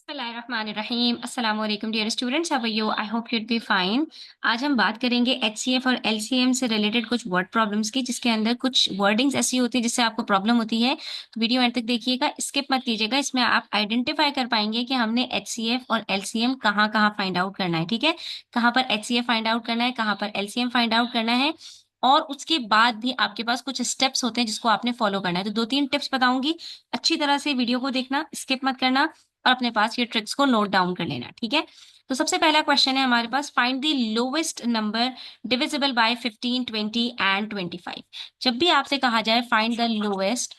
बिस्मिल्लाहिर्रहमानिर्रहीम। अस्सलाम वालेकुम dear students, how are you? I hope you'd be fine. आज हम बात करेंगे एचसीएफ और एलसीएम से रिलेटेड कुछ वर्ड प्रॉब्लम्स की, जिसके अंदर कुछ वर्डिंग्स ऐसी होती है जिससे आपको प्रॉब्लम होती है। तो वीडियो एंड तक देखिएगा, स्किप मत कीजिएगा। इसमें आप आइडेंटिफाई कर पाएंगे कि हमने एचसीएफ और एलसीएम कहाँ कहाँ फाइंड आउट करना है। ठीक है, कहाँ पर एचसीएफ फाइंड आउट करना है, कहाँ पर एलसीएम फाइंड आउट करना है, और उसके बाद भी आपके पास कुछ स्टेप्स होते हैं जिसको आपने फॉलो करना है। तो 2-3 टिप्स बताऊंगी, अच्छी तरह से वीडियो को देखना, स्किप मत करना और अपने पास ये ट्रिक्स को नोट डाउन कर लेना। ठीक है, तो सबसे पहला क्वेश्चन है हमारे पास, find the lowest number divisible by 15, 20 and 25। जब भी आपसे कहा जाए find the lowest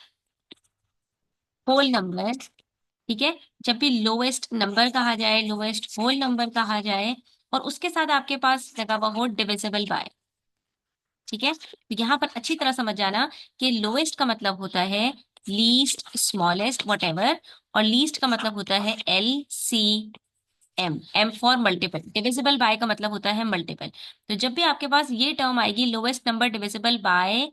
whole number, ठीक है, जब भी लोवेस्ट नंबर कहा जाए, लोवेस्ट होल नंबर कहा जाए और उसके साथ आपके पास लगा हुआ हो डिविजिबल बाय, ठीक है, तो यहाँ पर अच्छी तरह समझ जाना कि लोएस्ट का मतलब होता है लीस्ट, स्मॉलेस्ट, वट और लीस्ट का मतलब होता है L C M, M for multiple. Divisible by का मतलब होता है मल्टीपल। तो जब भी आपके पास ये टर्म आएगी lowest number divisible by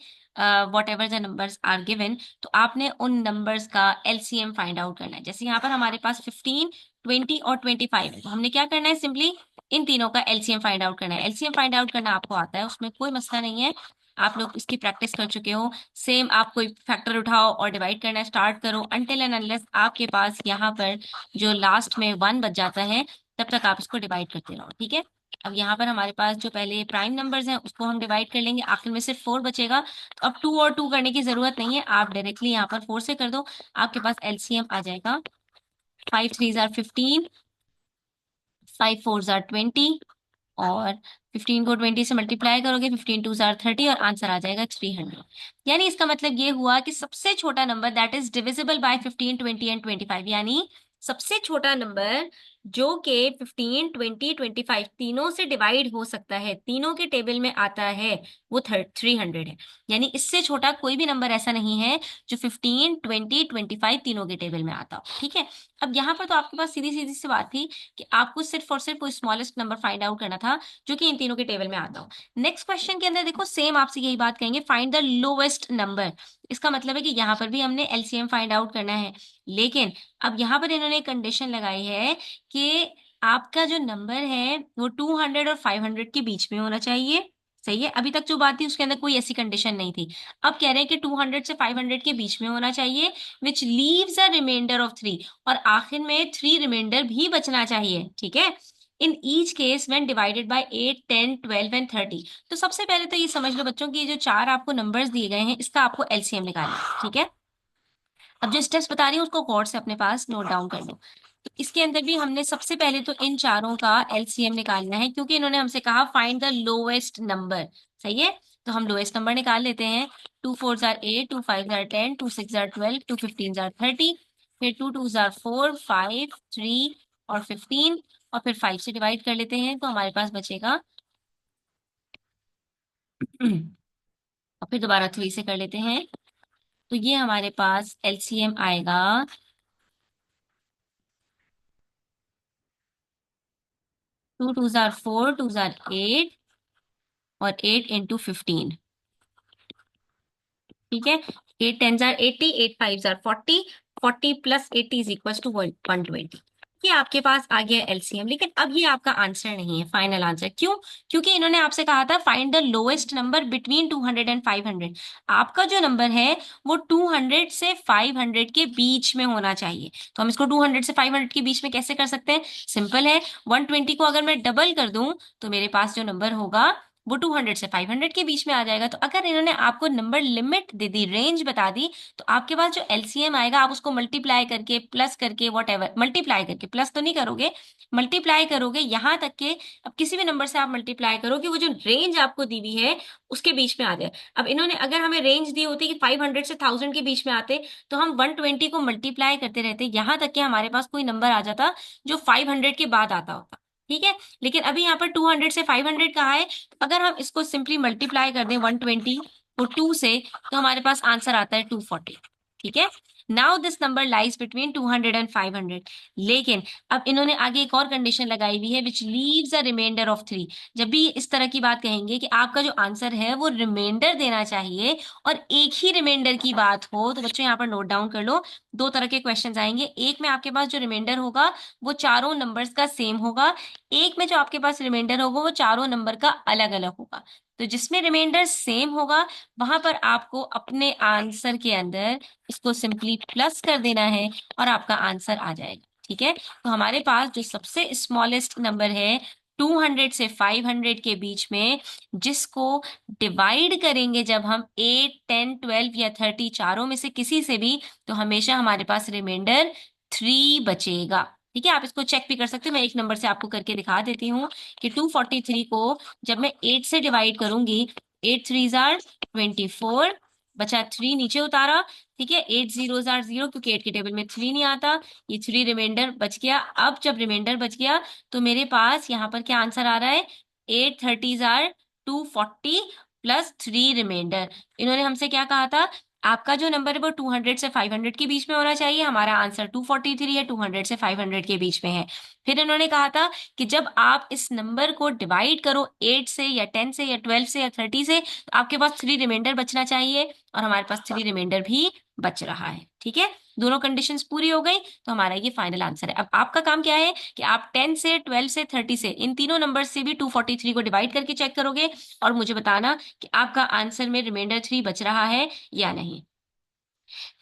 whatever the numbers are given, तो आपने उन नंबर्स का एलसीएम फाइंड आउट करना है। जैसे यहाँ पर हमारे पास 15, 20 और 25 है, तो हमने क्या करना है, सिंपली इन तीनों का एलसीएम फाइंड आउट करना है। एलसीएम फाइंड आउट करना आपको आता है, उसमें कोई मसला नहीं है, आप लोग इसकी प्रैक्टिस कर चुके हो। सेम आप कोई फैक्टर उठाओ और डिवाइड करना स्टार्ट करो, अनटिल एंड अनलेस आपके पास यहाँ पर जो लास्ट में 1 बच जाता है, तब तक आप इसको डिवाइड करते रहो। ठीक है, अब यहाँ पर हमारे पास जो पहले प्राइम नंबर्स हैं उसको हम डिवाइड कर लेंगे, आखिर में सिर्फ 4 बचेगा। तो अब 2 और 2 करने की जरूरत नहीं है, आप डायरेक्टली यहाँ पर 4 से कर दो, आपके पास एलसीएम आ जाएगा 5 3 आर 15, 5 4 आर 20 और 15 को 20 से मल्टीप्लाई करोगे, 15 2 आर 30 और आंसर आ जाएगा 300। यानी इसका मतलब ये हुआ कि सबसे छोटा number that is divisible by 15, 20 and 25, यानी सबसे छोटा नंबर जो कि 15, 20, 25 तीनों से डिवाइड हो सकता है, तीनों के टेबल में आता है, वो 300 है। यानी इससे छोटा कोई भी नंबर ऐसा नहीं है जो 15, 20, 25 तीनों के टेबल में आता हो। ठीक है, अब यहाँ पर तो आपके पास सीधी सीधी सी बात थी कि आपको सिर्फ और सिर्फ वो स्मॉलेस्ट नंबर फाइंड आउट करना था जो कि इन तीनों के टेबल में आता हो। नेक्स्ट क्वेश्चन के अंदर देखो, सेम आपसे यही बात कहेंगे, फाइंड द लोवेस्ट नंबर। इसका मतलब है कि यहाँ पर भी हमने एलसीएम फाइंड आउट करना है, लेकिन अब यहाँ पर इन्होंने कंडीशन लगाई है कि आपका जो नंबर है वो 200 और 500 के बीच में होना चाहिए। सही है, अभी तक जो बात थी उसके अंदर कोई ऐसी कंडीशन नहीं थी। अब कह रहे हैं कि 200 से 500 के बीच में होना चाहिए, which leaves a remainder of 3, और आखिर में 3 रिमाइंडर भी बचना चाहिए। ठीक है, इन each case when divided by 8, 10, 12 and 30। तो सबसे पहले तो ये समझ लो बच्चों की, ये जो 4 आपको नंबर्स दिए गए हैं इसका आपको एलसीएम निकालना है। ठीक है, अब जो स्टेप्स बता रही हूँ उसको गौर से अपने पास नोट डाउन कर लो। तो इसके अंदर भी हमने सबसे पहले तो इन चारों का एलसीएम निकालना है, क्योंकि इन्होंने हमसे कहा फाइंड द लोएस्ट नंबर। सही है, तो हम लोएस्ट नंबर निकाल लेते हैं। 2 4 जार 8, 2 5 जार 10, 2 6 जार 12, 2 15 जार 30, फिर 2 2 जार 4, 5, 3 और 15, और फिर 5 से डिवाइड कर लेते हैं तो हमारे पास बचेगा और फिर दोबारा 3 से कर लेते हैं, तो ये हमारे पास एलसीएम आएगा 2 2 जार 4, 2 जार 8 और 8 इंटू 15। ठीक है, 8 10 जार 80, 8 5 जार 40, 40 प्लस 80 इज इक्वल टू 120। ये आपके पास आ गया एलसीएम, लेकिन अब ये आपका आंसर नहीं है, फाइनल आंसर। क्यों? क्योंकि इन्होंने आपसे कहा था find the lowest number between 200 and 500। आपका जो नंबर है वो 200 से 500 के बीच में होना चाहिए। तो हम इसको 200 से 500 के बीच में कैसे कर सकते हैं? सिंपल है, 120 को अगर मैं डबल कर दूं तो मेरे पास जो नंबर होगा वो 200 से 500 के बीच में आ जाएगा। तो अगर इन्होंने आपको नंबर लिमिट दे दी, रेंज बता दी, तो आपके पास जो एलसीएम आएगा आप उसको मल्टीप्लाई करके, प्लस करके, वट एवर, मल्टीप्लाई करके, प्लस तो नहीं करोगे, मल्टीप्लाई करोगे यहाँ तक के, अब किसी भी नंबर से आप मल्टीप्लाई करो कि वो जो रेंज आपको दी हुई है उसके बीच में आ जाए। अब इन्होंने अगर हमें रेंज दी होती कि 500 से 1000 के बीच में आते, तो हम 120 को मल्टीप्लाई करते रहते यहाँ तक कि हमारे पास कोई नंबर आ जाता जो 500 के बाद आता होता। ठीक है, लेकिन अभी यहाँ पर 200 से 500 कहा है, तो अगर हम इसको सिंपली मल्टीप्लाई कर दें 120 को 2 से, तो हमारे पास आंसर आता है 240। ठीक है, now this number lies between 200 and 500। लेकिन अब इन्होंने आगे एक और कंडीशन लगाई हुई है, which leaves a remainder of 3। जब भी इस तरह की बात कहेंगे कि आपका जो आंसर है वो रिमाइंडर देना चाहिए और एक ही रिमाइंडर की बात हो, तो बच्चों यहाँ पर नोट डाउन कर लो। दो तरह के क्वेश्चन आएंगे। एक में आपके पास जो रिमाइंडर होगा वो चारों नंबर्स का सेम होगा, एक में जो आपके पास रिमाइंडर होगा वो चारों नंबर का अलग अलग होगा। तो जिसमें रिमाइंडर सेम होगा वहां पर आपको अपने आंसर के अंदर इसको सिंपली प्लस कर देना है और आपका आंसर आ जाएगा। ठीक है, तो हमारे पास जो सबसे स्मॉलेस्ट नंबर है 200 से 500 के बीच में, जिसको डिवाइड करेंगे जब हम 8, 10, 12 या 30 चारों में से किसी से भी, तो हमेशा हमारे पास रिमाइंडर 3 बचेगा। ठीक है, आप इसको चेक भी कर सकते हो। मैं एक नंबर से आपको करके दिखा देती हूँ कि 243 को जब मैं 8 से डिवाइड करूंगी, 8 3 जार 24, बचा 3 नीचे उतारा। ठीक है, 8 0 जार 0, क्योंकि 8 के टेबल में 3 नहीं आता, ये 3 रिमाइंडर बच गया। अब जब रिमाइंडर बच गया तो मेरे पास यहाँ पर क्या आंसर आ रहा है, 8 30 जार 240 प्लस 3 रिमाइंडर। इन्होंने हमसे क्या कहा था, आपका जो नंबर है वो 200 से 500 के बीच में होना चाहिए। हमारा आंसर 243 है, 200 से 500 के बीच में है। फिर इन्होंने कहा था कि जब आप इस नंबर को डिवाइड करो 8 से या 10 से या 12 से या 30 से, तो आपके पास 3 रिमाइंडर बचना चाहिए और हमारे पास 3 रिमाइंडर भी बच रहा है। ठीक है, दोनों कंडीशंस पूरी हो गई तो हमारा ये फाइनल आंसर है। अब आपका काम क्या है कि आप 10 से 12 से 30 से इन तीनों नंबर से भी 243 को डिवाइड करके चेक करोगे और मुझे बताना कि आपका आंसर में रिमाइंडर 3 बच रहा है या नहीं।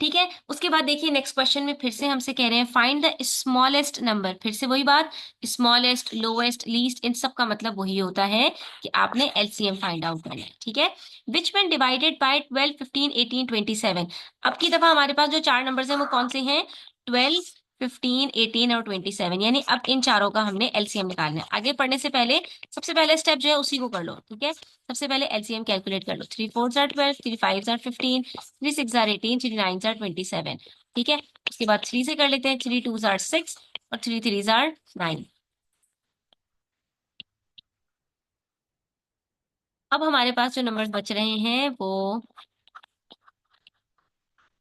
ठीक है, उसके बाद देखिए नेक्स्ट क्वेश्चन में फिर से हमसे कह रहे हैं फाइंड द स्मॉलेस्ट नंबर। फिर से वही बात, स्मॉलेस्ट, लोएस्ट, लीस्ट, इन सब का मतलब वही होता है कि आपने एलसीएम फाइंड आउट करना है। ठीक है, विच वन डिवाइडेड बाय 12, 15, 18, 27। अब की दफा हमारे पास जो चार नंबर हैं वो कौन से हैं, 12, 15, 18 और 27। यानी अब इन चारों का हमने एलसीएम निकालना है। आगे पढ़ने से पहले सबसे पहले स्टेप जो है उसी को कर लो। ठीक है, सबसे पहले एलसीएम कैलकुलेट कर लो। 3 4 जार 12, 3 5 जार 15, 3 6 जार 18, 3 9 जार 27। ठीक है, उसके बाद 3 से कर लेते हैं। 3 2 जार 6 और 3 3 जार 9। अब हमारे पास जो नंबर्स बच रहे हैं वो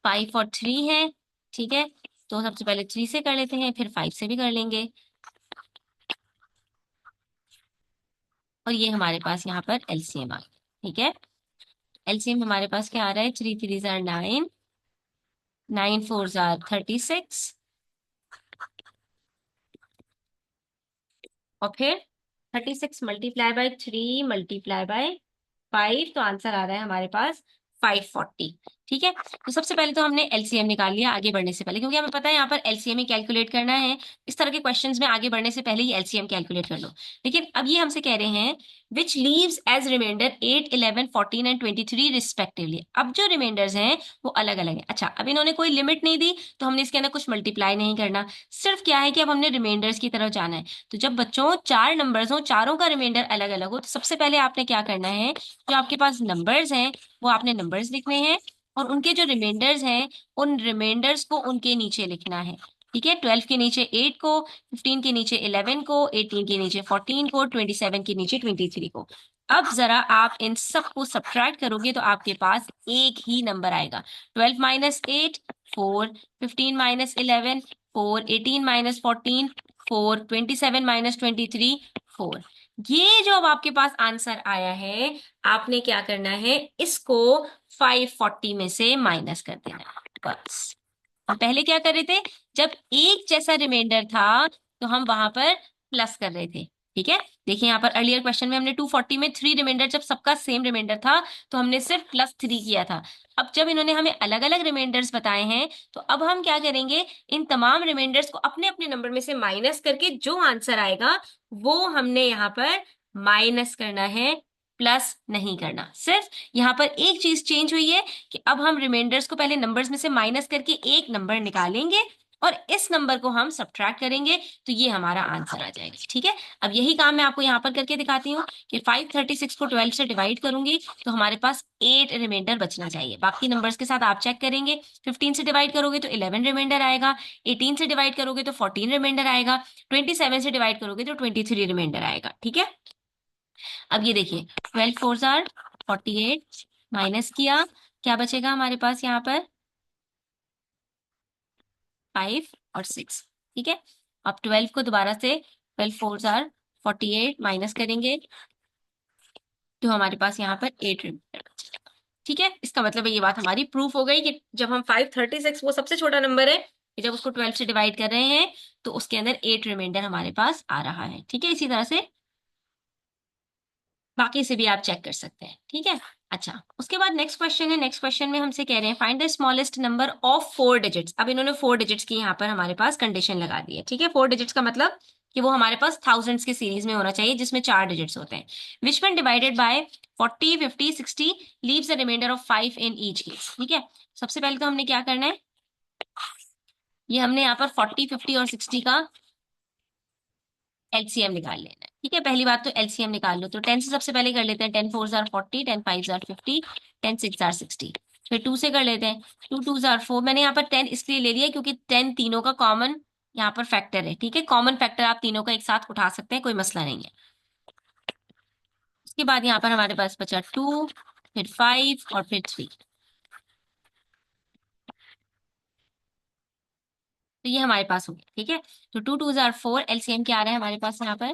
5 और 3 है। ठीक है, तो सबसे पहले 3 से कर लेते हैं, फिर 5 से भी कर लेंगे। और ये हमारे पास यहाँ पर एलसीएम आ गया। ठीक है, एलसीएम हमारे पास क्या आ रहा है, 3 3 जार 9, 9 4 जार 36 और फिर 36 मल्टीप्लाई बाय 3 मल्टीप्लाई बाय 5, तो आंसर आ रहा है हमारे पास 540। ठीक है, तो सबसे पहले तो हमने एलसीएम निकाल लिया आगे बढ़ने से पहले, क्योंकि हमें पता है यहाँ पर एलसीएम ही कैलकुलेट करना है। इस तरह के क्वेश्चंस में आगे बढ़ने से पहले ही एलसीएम कैलकुलेट कर लो। लेकिन अब ये हमसे कह रहे हैं which leaves as remainder 8, 11, 14 and 23 respectively. अब जो रिमाइंडर्स हैं वो अलग अलग है। अच्छा, अब इन्होंने कोई लिमिट नहीं दी तो हमने इसके अंदर कुछ मल्टीप्लाई नहीं करना, सिर्फ क्या है कि अब हमने रिमाइंडर्स की तरफ जाना है। तो जब बच्चों चार नंबर्स हो, चारों का रिमाइंडर अलग अलग हो, तो सबसे पहले आपने क्या करना है, जो आपके पास नंबर्स हैं वो आपने नंबर्स लिखने हैं और उनके जो रिमाइंडर्स हैं उन रिमाइंडर्स को उनके नीचे लिखना है। ठीक है, 12 के नीचे 8 को, 15 के नीचे 11 को, 18 के नीचे 14 को, 27 के नीचे 23 को। अब जरा आप इन सबको सब्ट्रैक्ट करोगे तो आपके पास एक ही नंबर आएगा। 12 माइनस 8 4, 15 माइनस 11 4, 18 माइनस 14 4, 27 माइनस 23 4। ये जो अब आपके पास आंसर आया है, आपने क्या करना है, इसको 540 में से माइनस कर देना है बस। हम पहले क्या कर रहे थे, जब एक जैसा रिमाइंडर था तो हम वहां पर प्लस कर रहे थे। ठीक है, देखिए यहाँ पर अर्लियर क्वेश्चन में हमने 240 में 3 रिमाइंडर, जब सबका सेम रिमाइंडर था तो हमने सिर्फ +3 किया था। अब जब इन्होंने हमें अलग अलग रिमाइंडर्स बताए हैं तो अब हम क्या करेंगे, इन तमाम रिमाइंडर्स को अपने अपने नंबर में से माइनस करके जो आंसर आएगा वो हमने यहाँ पर माइनस करना है, प्लस नहीं करना। सिर्फ यहाँ पर एक चीज चेंज हुई है कि अब हम रिमाइंडर्स को पहले नंबर्स में से माइनस करके एक नंबर निकालेंगे और इस नंबर को हम सब्ट्रैक्ट करेंगे तो ये हमारा आंसर आ जाएगा। ठीक है, अब यही काम मैं आपको यहाँ पर करके दिखाती हूँ कि 536 को 12 से डिवाइड करूंगी तो हमारे पास 8 रिमाइंडर बचना चाहिए। बाकी नंबर्स के साथ आप चेक करेंगे, 15 से डिवाइड करोगे तो 11 रिमाइंडर आएगा, 18 से डिवाइड करोगे तो 14 रिमाइंडर आएगा, 27 से डिवाइड करोगे तो 23 रिमाइंडर आएगा। ठीक है, अब ये देखिए 12 4 जार 48 माइनस किया, क्या बचेगा हमारे पास यहाँ पर, 5 और 6। ठीक है, अब 12 को दोबारा से 12 4 आर 48 माइनस करेंगे तो हमारे पास यहाँ पर 8 रिमाइंडर बचेगा। ठीक है, इसका मतलब है ये बात हमारी प्रूफ हो गई कि जब हम 536 वो सबसे छोटा नंबर है कि जब उसको 12 से डिवाइड कर रहे हैं तो उसके अंदर 8 रिमाइंडर हमारे पास आ रहा है। ठीक है, इसी तरह से बाकी से भी आप चेक कर सकते हैं। ठीक है, अच्छा उसके बाद नेक्स्ट क्वेश्चन है। नेक्स्ट क्वेश्चन में हमसे कह रहे हैं find the smallest number of 4 digits. अब इन्होंने 4 डिजिट्स की यहाँ पर हमारे पास कंडीशन लगा दी है। ठीक है, 4 डिजिट्स का मतलब कि वो हमारे पास थाउजेंड्स के सीरीज में होना चाहिए जिसमें 4 डिजिट्स होते हैं। Which one divided by 40 50 60 leaves the reminder of 5 in each case. ठीक है, सबसे पहले तो हमने क्या करना है, ये हमने यहाँ पर 40 50 और 60 का एलसीएम निकाल लेना है। ठीक है, पहली बात तो एलसीएम निकाल लो, तो 10 से सबसे पहले कर लेते हैं। 10 4 आर 40, 10 5 आर 50, 10 6 आर 60। फिर 2 से कर लेते हैं, 2 2 आर 4। मैंने यहाँ पर 10 इसलिए ले लिया क्योंकि 10 तीनों का कॉमन यहाँ पर फैक्टर है। ठीक है, कॉमन फैक्टर आप तीनों का एक साथ उठा सकते हैं, कोई मसला नहीं है। उसके बाद यहाँ पर हमारे पास बचा 2, फिर 5 और फिर 3। तो ये हमारे पास हो गया। ठीक है, तो 2 2 आर 4, एलसीएम क्या आ रहा है हमारे पास यहाँ पर,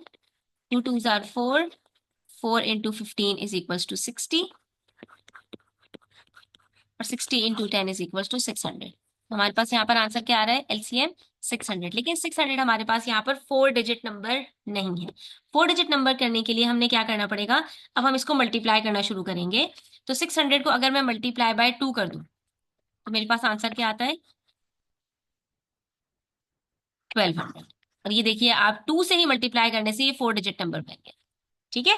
2 2 are 4, 4 into 15 is equal to 60 और 60 इंटू 10 इज इक्वल टू 600। हमारे पास यहाँ पर आंसर क्या आ रहा है, एलसीएम 600। लेकिन 600 हमारे पास यहाँ पर 4 डिजिट नंबर नहीं है। 4 डिजिट नंबर करने के लिए हमने क्या करना पड़ेगा, अब हम इसको मल्टीप्लाई करना शुरू करेंगे। तो 600 को अगर मैं मल्टीप्लाई बाय 2 कर दूं तो मेरे पास आंसर क्या आता है, 1200। और ये देखिए आप 2 से ही मल्टीप्लाई करने से ये 4 डिजिट नंबर बन गया। ठीक है,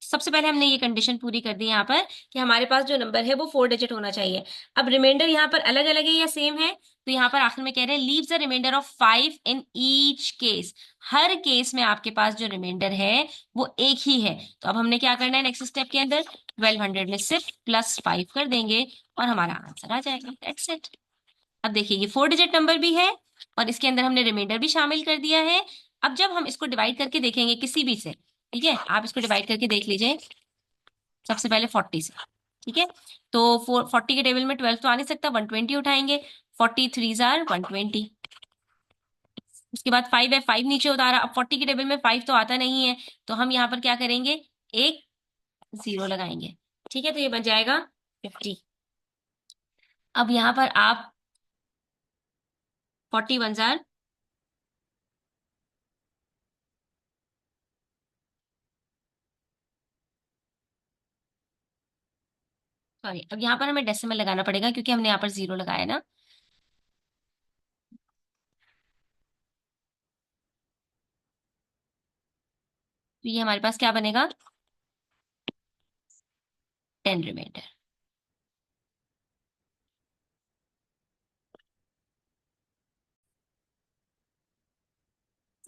सबसे पहले हमने ये कंडीशन पूरी कर दी यहाँ पर कि हमारे पास जो नंबर है वो 4 डिजिट होना चाहिए। अब रिमाइंडर यहाँ पर अलग अलग है या सेम है, तो यहाँ पर आखिर में कह रहे हैं leaves the reminder of 5 in each case. हर केस में आपके पास जो रिमाइंडर है वो एक ही है। तो अब हमने क्या करना है, नेक्स्ट स्टेप के अंदर 1200 में सिर्फ +5 कर देंगे और हमारा आंसर आ जाएगा। That's it. अब देखिए ये 4 डिजिट नंबर भी है और इसके अंदर हमने रिमाइंडर भी शामिल कर दिया है। अब जब हम इसको डिवाइड करके देखेंगे किसी भी से, ठीक है, आप इसको डिवाइड करके देख लीजिए सबसे पहले 40 से। ठीक है, तो 40 के टेबल में 12 तो आ नहीं सकता, 120 उठाएंगे, 40 3 आर 120। उसके बाद 5 है, 5 नीचे उतारा। अब 40 के टेबल में 5 तो आता नहीं है, तो हम यहाँ पर क्या करेंगे, एक जीरो लगाएंगे। ठीक है, तो ये बन जाएगा 50। अब यहाँ पर आप 40 1 जार, सॉरी, अब यहाँ पर हमें डेसिमल लगाना पड़ेगा क्योंकि हमने यहाँ पर जीरो लगाया ना। तो ये हमारे पास क्या बनेगा, 10 रिमाइंडर।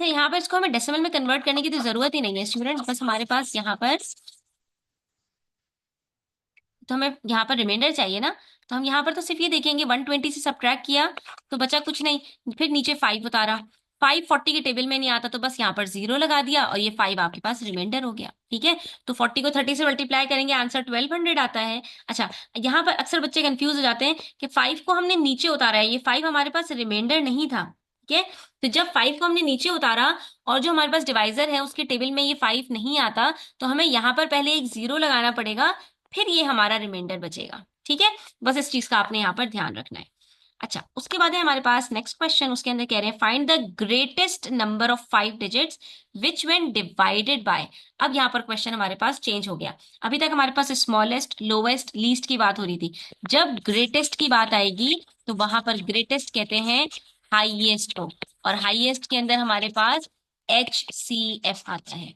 तो यहाँ पर इसको हमें डेसिमल में कन्वर्ट करने की तो जरूरत ही नहीं है स्टूडेंट, बस हमारे पास यहाँ पर, तो हमें यहाँ पर रिमाइंडर चाहिए ना, तो हम यहाँ पर तो सिर्फ ये देखेंगे 120 से सब्ट्रैक्ट किया तो बचा कुछ नहीं, फिर नीचे 5 उतारा, 5 40 के टेबल में नहीं आता तो बस यहाँ पर जीरो लगा दिया और ये 5 आपके पास रिमाइंडर हो गया। ठीक है, तो 40 को 30 से मल्टीप्लाई करेंगे, आंसर 1200 आता है। अच्छा, यहाँ पर अक्सर बच्चे कंफ्यूज हो जाते हैं कि 5 को हमने नीचे उतारा है, ये 5 हमारे पास रिमाइंडर नहीं था। ठीक है, तो जब 5 को हमने नीचे उतारा और जो हमारे पास डिवाइजर है उसके टेबल में ये 5 नहीं आता, तो हमें यहाँ पर पहले एक जीरो लगाना पड़ेगा, फिर ये हमारा रिमाइंडर बचेगा। ठीक है, बस इस चीज का आपने यहाँ पर ध्यान रखना है। अच्छा, उसके बाद है हमारे पास नेक्स्ट क्वेश्चन, उसके अंदर कह रहे हैं find the greatest number of 5 digits which when divided by. अब यहाँ पर क्वेश्चन हमारे पास चेंज हो गया। अभी तक हमारे पास स्मॉलेस्ट लोवेस्ट लीस्ट की बात हो रही थी, जब ग्रेटेस्ट की बात आएगी तो वहां पर ग्रेटेस्ट कहते हैं हाईएस्ट को, और हाईएस्ट के अंदर हमारे पास HCF आता है।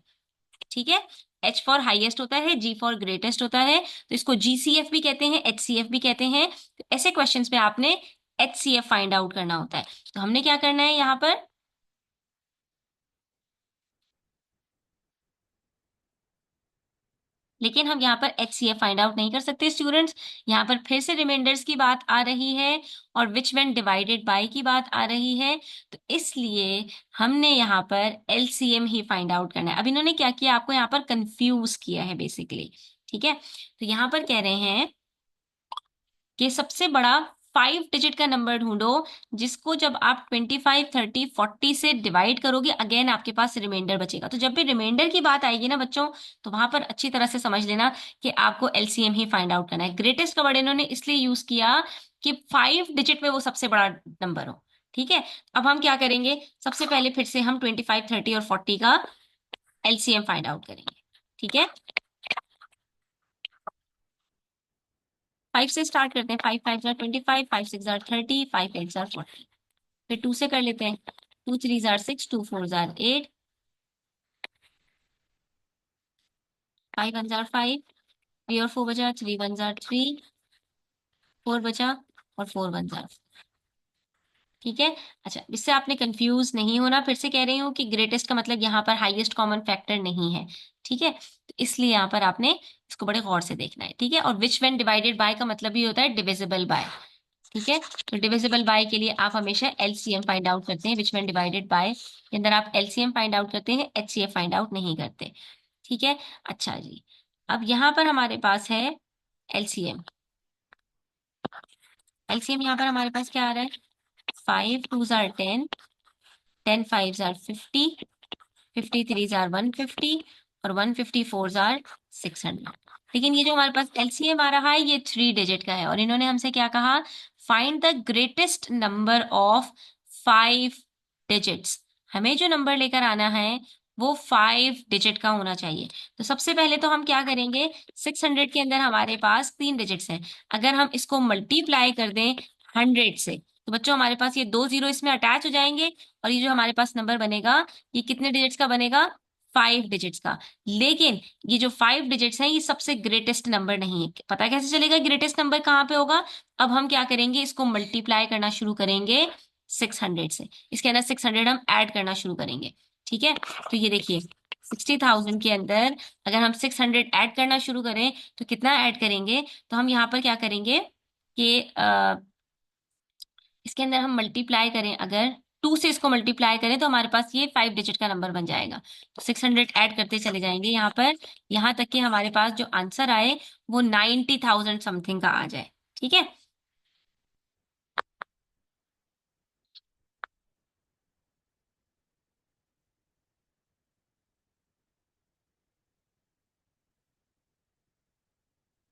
ठीक है, H फॉर हाईएस्ट होता है, G फॉर ग्रेटेस्ट होता है, तो इसको GCF भी कहते हैं, HCF भी कहते हैं। तो ऐसे क्वेश्चंस पे आपने HCF फाइंड आउट करना होता है। तो हमने क्या करना है यहाँ पर, लेकिन हम यहाँ पर HCF फाइंड आउट नहीं कर सकते स्टूडेंट्स। यहाँ पर फिर से रिमाइंडर्स की बात आ रही है और विच व्हेन डिवाइडेड बाय की बात आ रही है, तो इसलिए हमने यहाँ पर LCM ही फाइंड आउट करना है। अब इन्होंने क्या किया, आपको यहाँ पर कंफ्यूज किया है बेसिकली। ठीक है, तो यहाँ पर कह रहे हैं कि सबसे बड़ा 5 डिजिट का नंबर ढूंढो जिसको जब आप 25, 30, 40 से डिवाइड करोगे अगेन आपके पास रिमाइंडर बचेगा। तो जब भी रिमाइंडर की बात आएगी ना बच्चों, तो वहां पर अच्छी तरह से समझ लेना कि आपको एलसीएम ही फाइंड आउट करना है। ग्रेटेस्ट का वर्ड इन्होंने इसलिए यूज किया कि 5 डिजिट में वो सबसे बड़ा नंबर हो। ठीक है, अब हम क्या करेंगे, सबसे पहले फिर से हम 25, 30 और 40 का एलसीएम फाइंड आउट करेंगे। ठीक है, 5 से स्टार्ट करते हैं। 5 5 जार 25, 5 6 जार 30, 5 8 जार 40। फिर 2 से कर लेते हैं। 2 3 जार 6, 2 4 जार 8, 5 1 जार 5, 3 और 4 बचा, 3 1 जार 3, 4 बचा और 4 1 जार। ठीक है, अच्छा इससे आपने कंफ्यूज नहीं होना, फिर से कह रही हूँ कि ग्रेटेस्ट का मतलब यहाँ पर हाईएस्ट कॉमन फैक्टर नहीं है। ठीक है, तो इसलिए यहाँ पर आपने इसको बड़े गौर से देखना है। ठीक है, और विच व्हेन डिवाइडेड बाय का मतलब ही होता है डिविजिबल बाय। ठीक है, तो डिविजिबल बाय के लिए आप हमेशा एलसीएम फाइंड आउट करते हैं, विच व्हेन डिवाइडेड बाय के अंदर आप एलसीएम फाइंड आउट करते हैं, एचसीएफ फाइंड आउट नहीं करते। ठीक है, अच्छा जी, अब यहाँ पर हमारे पास है एलसीएम। एलसीएम यहाँ पर हमारे पास क्या आ रहा है, 5 2 जार 10, 10 5 जार 50, 53 जार 150 और 154 जार 600। लेकिन ये जो हमारे पास एलसीएम आ रहा है ये 3 डिजिट का है, और इन्होंने हमसे क्या कहा, find the greatest number of 5 digits. हमें जो नंबर लेकर आना है वो 5 डिजिट का होना चाहिए। तो सबसे पहले तो हम क्या करेंगे, 600 के अंदर हमारे पास 3 डिजिट्स हैं। अगर हम इसको मल्टीप्लाई कर दें 100 से, तो बच्चों हमारे पास ये 2 जीरो इसमें अटैच हो जाएंगे, और ये जो हमारे पास नंबर बनेगा ये कितने डिजिट्स का बनेगा, 5 डिजिट्स का। लेकिन ये जो 5 डिजिट्स हैं ये सबसे ग्रेटेस्ट नंबर नहीं है। पता कैसे चलेगा ग्रेटेस्ट नंबर कहाँ पे होगा, अब हम क्या करेंगे, इसको मल्टीप्लाई करना शुरू करेंगे 600 से। इसके अंदर 600 हम ऐड करना शुरू करेंगे। ठीक है, तो ये देखिए 60,000 के अंदर अगर हम 600 ऐड करना शुरू करें तो कितना ऐड करेंगे, तो हम यहाँ पर क्या करेंगे कि इसके अंदर हम मल्टीप्लाई करें, अगर 2 से इसको मल्टीप्लाई करें तो हमारे पास ये 5 डिजिट का नंबर बन जाएगा। तो 600 ऐड करते चले जाएंगे यहाँ पर, यहाँ तक कि हमारे पास जो आंसर आए वो 90,000 समथिंग का आ जाए। ठीक है,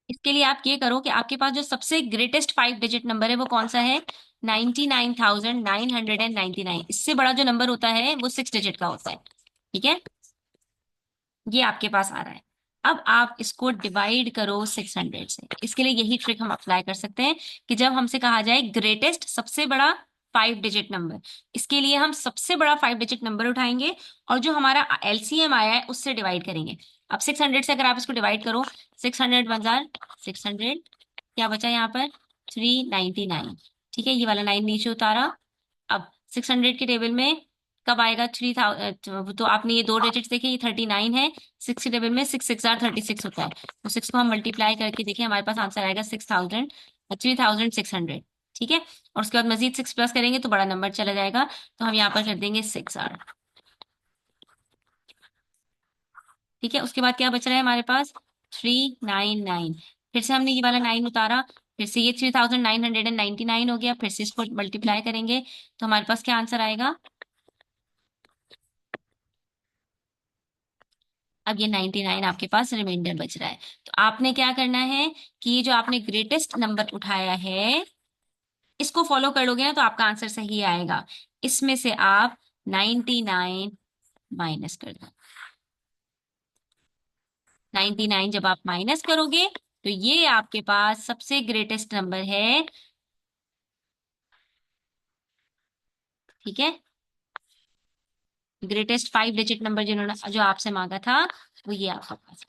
इसके लिए आप ये करो कि आपके पास जो सबसे ग्रेटेस्ट 5 डिजिट नंबर है वो कौन सा है, 99,999। इससे बड़ा जो नंबर होता है वो 6 डिजिट का होता है। ठीक है, ये आपके पास आ रहा है। अब आप इसको डिवाइड करो 600 से। इसके लिए यही ट्रिक हम अप्लाई कर सकते हैं कि जब हमसे कहा जाए ग्रेटेस्ट सबसे बड़ा 5 डिजिट नंबर, इसके लिए हम सबसे बड़ा 5 डिजिट नंबर उठाएंगे और जो हमारा एलसीएम आया है उससे डिवाइड करेंगे। अब 600 से अगर आप इसको डिवाइड करो, 600 1 जार 600, क्या बचा यहाँ पर, 399। ठीक है, ये वाला 9 नीचे उतारा। अब 600 के टेबल में कब आएगा 3000, तो आपने ये दो डिजिट्स देखे, ये 39 है। 6 के टेबल में 6 6 जार 36 होता है, तो 6 को हम मल्टीप्लाई करके देखें हमारे पास आंसर आएगा 6000, 3600। ठीक है, और उसके बाद मजीद 6 प्लस करेंगे तो बड़ा नंबर चला जाएगा, तो हम यहाँ पर कर देंगे 6R। ठीक है, उसके बाद क्या बच रहा है हमारे पास, 399। फिर से हमने ये वाला 9 उतारा, फिर से ये 3999 हो गया, फिर से इसको मल्टीप्लाई करेंगे तो हमारे पास क्या आंसर आएगा, अब ये 99 आपके पास रिमाइंडर बच रहा है। तो आपने क्या करना है कि ये जो आपने ग्रेटेस्ट नंबर उठाया है इसको फॉलो कर लोगे ना तो आपका आंसर सही आएगा। इसमें से आप 99 माइनस कर दो। 99 जब आप माइनस करोगे तो ये आपके पास सबसे ग्रेटेस्ट नंबर है। ठीक है, ग्रेटेस्ट 5 डिजिट नंबर जिन्होंने जो आपसे मांगा था वो ये आपका पास है,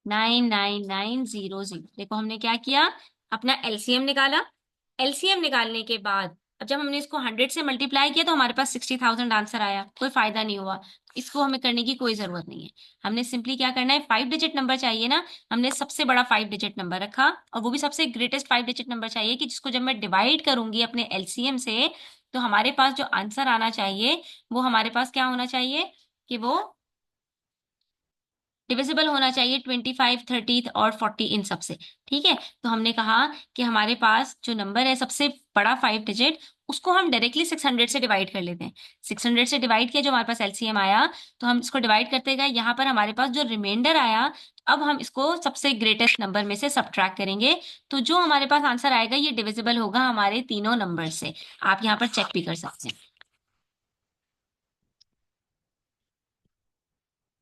99900। देखो हमने क्या किया, अपना एलसीएम निकाला। एलसीएम निकालने के बाद अब जब हमने इसको 100 से मल्टीप्लाई किया तो हमारे पास 60,000 आंसर आया, कोई फायदा नहीं हुआ। इसको हमें करने की कोई जरूरत नहीं है। हमने सिंपली क्या करना है, 5 डिजिट नंबर चाहिए ना, हमने सबसे बड़ा 5 डिजिट नंबर रखा, और वो भी सबसे ग्रेटेस्ट 5 डिजिट नंबर चाहिए कि जिसको जब मैं डिवाइड करूंगी अपने एलसीएम से तो हमारे पास जो आंसर आना चाहिए वो हमारे पास क्या होना चाहिए कि वो डिविजिबल होना चाहिए 25, 30 और 40 इन सबसे। ठीक है, तो हमने कहा कि हमारे पास जो नंबर है सबसे बड़ा 5 डिजिट, उसको हम डायरेक्टली 600 से डिवाइड कर लेते हैं। 600 से डिवाइड किया, जो हमारे पास एलसीएम आया, तो हम इसको डिवाइड करते गए। यहाँ पर हमारे पास जो रिमाइंडर आया, अब हम इसको सबसे ग्रेटेस्ट नंबर में से सबट्रैक्ट करेंगे, तो जो हमारे पास आंसर आएगा ये डिविजिबल होगा हमारे तीनों नंबर से। आप यहाँ पर चेक भी कर सकते हैं।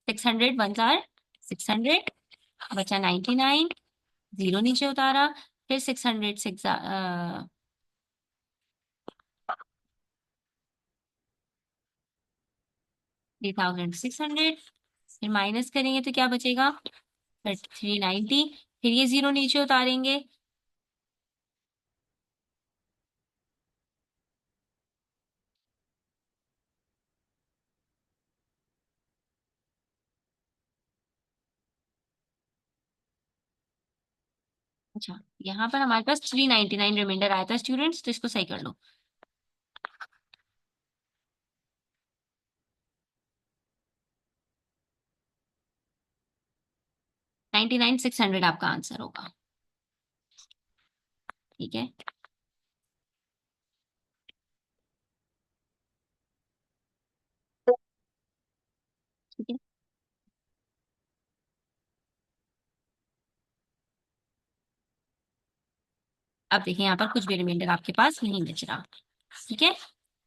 600 1 आर 600, बचा 99, जीरो नीचे उतारा, फिर 600 6 3600, फिर माइनस करेंगे तो क्या बचेगा, 390, फिर ये जीरो नीचे उतारेंगे। अच्छा, यहाँ पर हमारे पास 399 रिमाइंडर आया था स्टूडेंट्स, तो इसको सही कर लो। 99 600 आपका आंसर होगा। ठीक है, ठीक है। अब देखिए, यहाँ पर कुछ भी रिमाइंडर आपके पास नहीं बच रहा। ठीक है,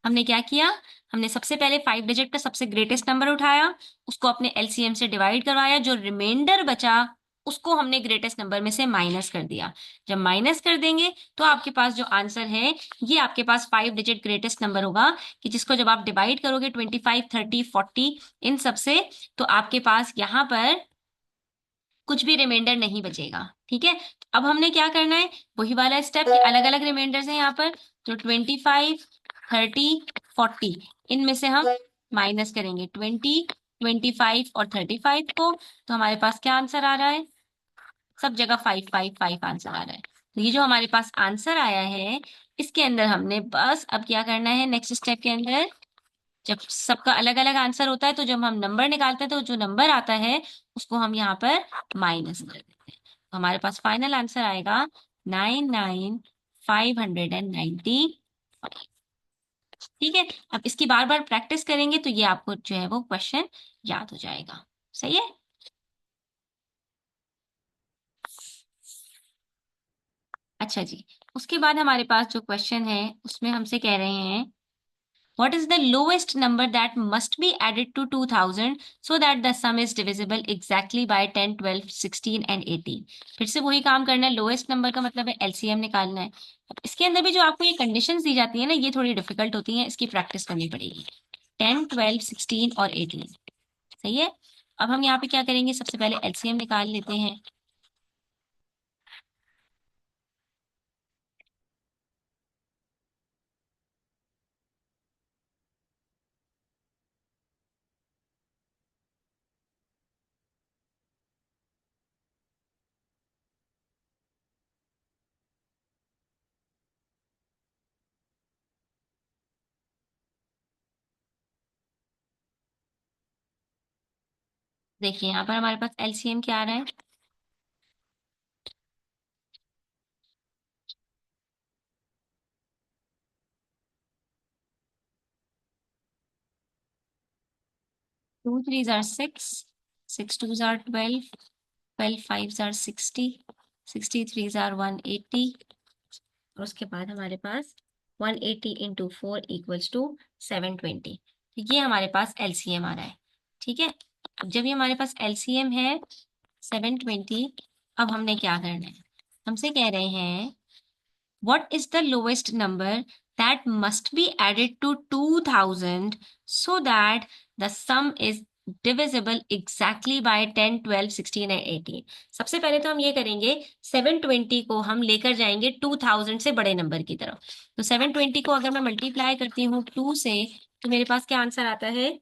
हमने क्या किया, हमने सबसे पहले 5 डिजिट का सबसे ग्रेटेस्ट नंबर उठाया, उसको अपने एलसीएम से डिवाइड करवाया, जो रिमाइंडर बचा उसको हमने ग्रेटेस्ट नंबर में से माइनस कर दिया। जब माइनस कर देंगे तो आपके पास जो आंसर है, ये आपके पास 5 डिजिट ग्रेटेस्ट नंबर होगा, कि जिसको जब आप डिवाइड करोगे 25, 30, 40 इन सबसे, तो आपके पास यहाँ पर कुछ भी रिमाइंडर नहीं बचेगा। ठीक है, तो अब हमने क्या करना है, वही वाला स्टेप, अलग अलग रिमाइंडर्स हैं यहाँ पर, तो 25, 30, 40 इनमें से हम माइनस करेंगे 20, 25 और 35 को, तो हमारे पास क्या आंसर आ रहा है, सब जगह 555 आंसर आ रहा है। तो ये जो हमारे पास आंसर आया है, इसके अंदर हमने बस अब क्या करना है, नेक्स्ट स्टेप के अंदर, जब सबका अलग अलग आंसर होता है तो जब हम नंबर निकालते हैं तो जो नंबर आता है उसको हम यहाँ पर माइनस कर देते हैं, तो हमारे पास फाइनल आंसर आएगा 99590। ठीक है, अब इसकी बार बार प्रैक्टिस करेंगे तो ये आपको जो है वो क्वेश्चन याद हो जाएगा। सही है। अच्छा जी, उसके बाद हमारे पास जो क्वेश्चन है उसमें हमसे कह रहे हैं, what is the lowest number that must be added to 2000 so that the sum is divisible exactly by 10, 12, 16 and 18। फिर से वही काम करना है, लोएस्ट नंबर का मतलब है एलसीएम निकालना है। अब इसके अंदर भी जो आपको ये कंडीशंस दी जाती है ना, ये थोड़ी डिफिकल्ट होती हैं, इसकी प्रैक्टिस करनी पड़ेगी। 10, 12, 16 और 18। सही है, अब हम यहाँ पे क्या करेंगे, सबसे पहले एलसीएम निकाल लेते हैं। देखिए यहाँ पर हमारे पास एलसीएम क्या आ रहा है, 2 3s are 6, 6 2s are 12, 12 5s are 60, 60 3s are 180, और उसके बाद हमारे पास 180 इंटू 4 इक्वल्स टू 720। ये हमारे पास एलसीएम आ रहा है। ठीक है, अब जब ये हमारे पास एलसीएम है 720, अब हमने क्या करना है, हमसे कह रहे हैं what is the lowest number that must be added to 2000 so that the sum is divisible exactly by 10, 12, 16 and 18। सबसे पहले तो हम ये करेंगे, 720 को हम लेकर जाएंगे 2000 से बड़े नंबर की तरफ। तो 720 को अगर मैं मल्टीप्लाई करती हूँ 2 से, तो मेरे पास क्या आंसर आता है,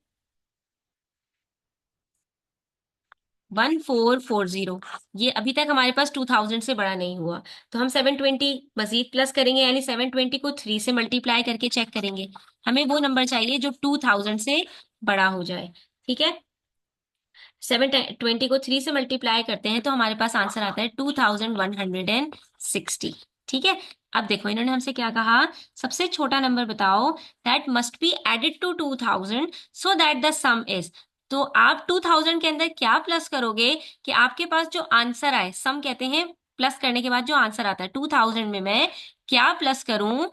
1440। ये अभी तक हमारे पास 2000 से बड़ा नहीं हुआ, तो हम 720 मजीद प्लस करेंगे, यानी 720 को 3 से मल्टीप्लाई करके चेक करेंगे। हमें वो नंबर चाहिए जो 2000 से बड़ा हो जाए। ठीक है, 720 को 3 से मल्टीप्लाई करते हैं तो हमारे पास आंसर आता है 2160। ठीक है। अब देखो इन्होंने हमसे क्या कहा, सबसे छोटा नंबर बताओ that must be added to 2000 so that the sum is. तो आप 2000 के अंदर क्या प्लस करोगे कि आपके पास जो आंसर आए, सम कहते हैं प्लस करने के बाद जो आंसर आता है, 2000 में मैं क्या प्लस करूं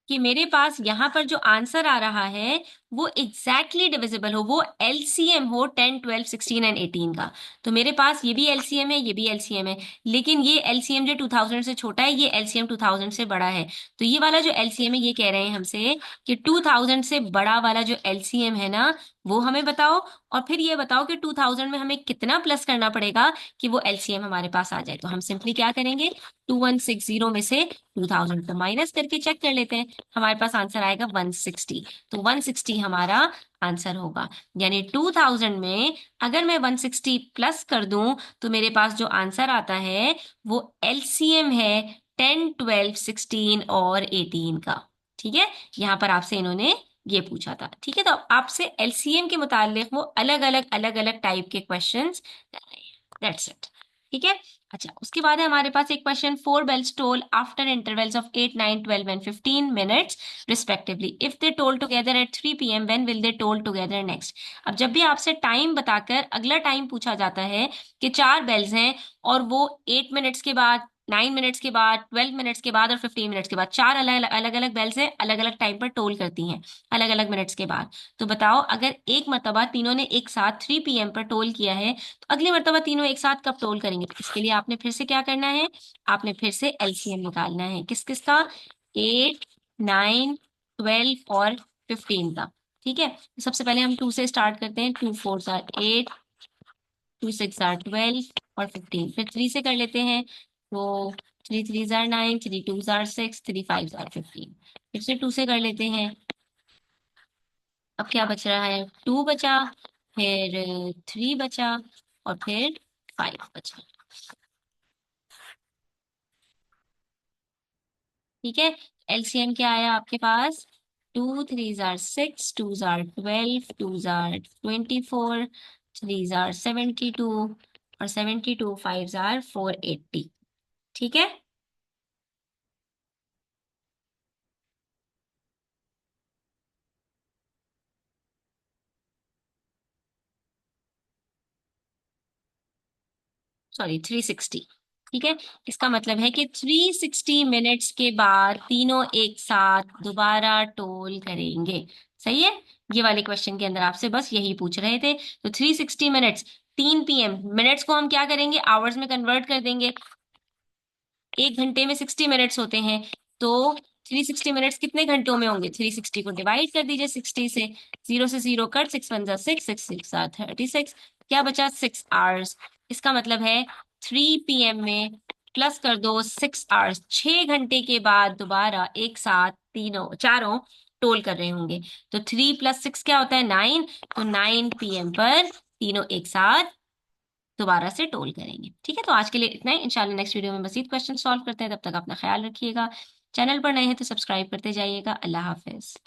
कि मेरे पास यहां पर जो आंसर आ रहा है वो एग्जैक्टली डिविजिबल हो, वो एलसीएम हो 10, 12, 16 एंड 18 का। तो मेरे पास ये भी एलसीएम है, ये भी एलसीएम है, लेकिन ये एलसीएम जो 2000 से छोटा है, ये एलसीएम 2000 से बड़ा है। तो ये वाला जो एलसीएम है, ये कह रहे हैं हमसे कि 2000 से बड़ा वाला जो एलसीएम है ना, वो हमें बताओ। और फिर ये बताओ कि 2000 में हमें कितना प्लस करना पड़ेगा कि वो एलसीएम हमारे पास आ जाए। तो हम सिंपली क्या करेंगे, 2160 में से 2000 को माइनस करके चेक कर लेते हैं, हमारे पास आंसर आएगा 160। तो 160 हमारा आंसर होगा। यानी 2000 में अगर मैं 160 प्लस कर दूं तो मेरे पास जो आंसर आता है वो एलसीएम है 10, 12, 16 और 18 का। ठीक है। यहां पर आपसे इन्होंने ये पूछा था। ठीक है। तो आपसे एलसीएम के मुतालिक वो अलग अलग टाइप के क्वेश्चंस, दैट्स इट। ठीक है। अच्छा, उसके बाद है हमारे पास एक question, four bells toll after intervals of 8, 9, 12 and 15 minutes respectively if they toll together at 3 PM when will they toll together next. अब जब भी आपसे टाइम बताकर अगला टाइम पूछा जाता है कि चार बेल्स हैं और वो 8 मिनट्स के बाद, 9 मिनट्स के बाद, 12 मिनट्स के बाद और 15 मिनट्स के बाद, चार अलग अलग अलग बेल्स हैं, अलग अलग टाइम पर टोल करती हैं, अलग अलग मिनट्स के बाद। तो बताओ अगर एक मरतबा तीनों ने एक साथ 3 PM पर टोल किया है तो अगली मरतबा तीनों एक साथ कब टोल करेंगे। तो इसके लिए आपने फिर से क्या करना है, आपने फिर से एलसीएम निकालना है, किस किस का, 8, 9, 12 और 15 का। ठीक है। तो सबसे पहले हम 2 से स्टार्ट करते हैं, 2 4 8, 2 6 12 और 15। फिर 3 से कर लेते हैं, तो 3 3 9, 3 2 6, 3 5 15। फिर से 2 से कर लेते हैं, अब क्या बच रहा है, 2 बचा, फिर 3 बचा और फिर 5 बचा। ठीक है। एलसीएम क्या आया आपके पास, 2 3 6, 2 12, 2 24, 3 72 और 72 5 480। ठीक है। सॉरी, 360। ठीक है। इसका मतलब है कि 360 मिनट्स के बाद तीनों एक साथ दोबारा टोल करेंगे। सही है। ये वाले क्वेश्चन के अंदर आपसे बस यही पूछ रहे थे। तो 360 मिनट्स, 3 PM, मिनट्स को हम क्या करेंगे, आवर्स में कन्वर्ट कर देंगे। 1 घंटे में 60 मिनट्स होते हैं, तो 360 मिनट्स कितने घंटों में होंगे, 360 को डिवाइड कर दीजिए 60 से, 0 से 0 कट, 6 1 6, 6 6 36, क्या बचा, 6 आवर्स। इसका मतलब है 3 PM में प्लस कर दो 6 आवर्स, 6 घंटे के बाद दोबारा एक साथ तीनों चारों टोल कर रहे होंगे। तो 3 + 6 क्या होता है, 9। तो 9 PM पर तीनों एक साथ दोबारा से टोल करेंगे। ठीक है। तो आज के लिए इतना ही, इंशाल्लाह नेक्स्ट वीडियो में मजीद क्वेश्चन सॉल्व करते हैं। तब तक अपना ख्याल रखिएगा, चैनल पर नए हैं तो सब्सक्राइब करते जाइएगा। अल्लाह हाफिज।